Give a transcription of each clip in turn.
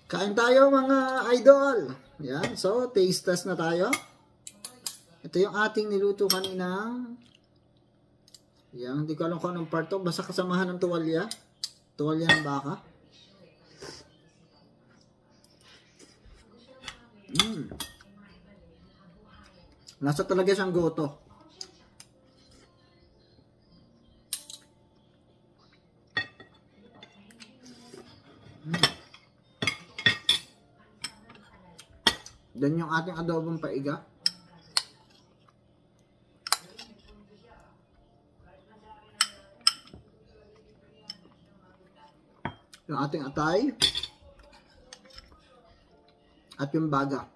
Kain tayo mga idol. Yan, so taste test na tayo. Ito yung ating niluto kanina. Yan, hindi ko alam kung anong part to. Basta kasamahan ng tuwalya. Tuwalya ng baka. Nasa talaga siyang goto. Yan yung ating adobong paiga. Yung ating atay. At yung baga.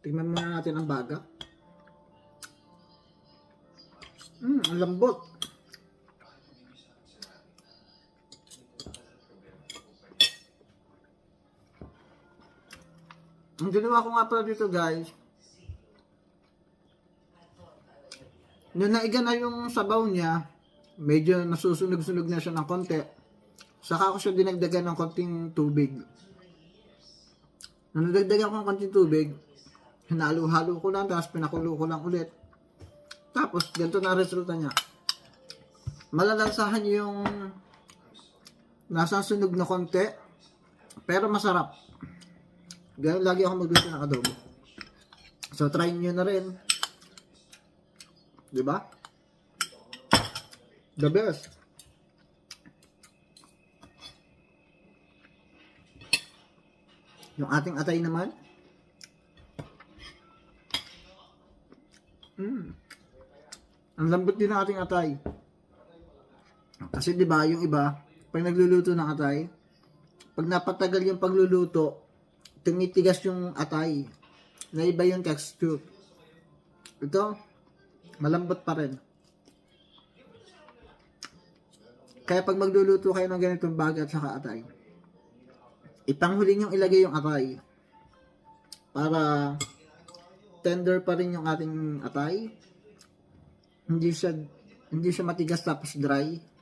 Tingnan muna natin ang baga. Ang lambot. Ang ginawa ko nga pala dito guys, nung naiga na yung sabaw niya, medyo nasusunog-sunog na siya ng konti. Saka ko siya dinagdagan ng konting tubig. Nung nadagdagan ko ng konting tubig, hinalo-halo ko lang, tapos pinakulo ko lang ulit. Tapos, ganito na resulta niya. Malalansahan yung nasa sunog na konti, pero masarap. Ganun lagi ako magluto ng adobo. So, try nyo na rin. Diba? The best. Yung ating atay naman. Ang lambot din ng ating atay. Kasi diba, yung iba, pag nagluluto ng atay, pag napatagal yung pagluluto, tumitigas yung atay. Naiba yung texture. Ito, malambot pa rin. Kaya pag magluluto kayo ng ganitong baga at saka atay, ipanghuli nyo ilagay yung atay. Para tender pa rin yung ating atay. Hindi siya matigas tapos dry.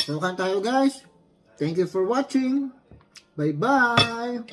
So, kain tayo guys. Thank you for watching. Bye-bye.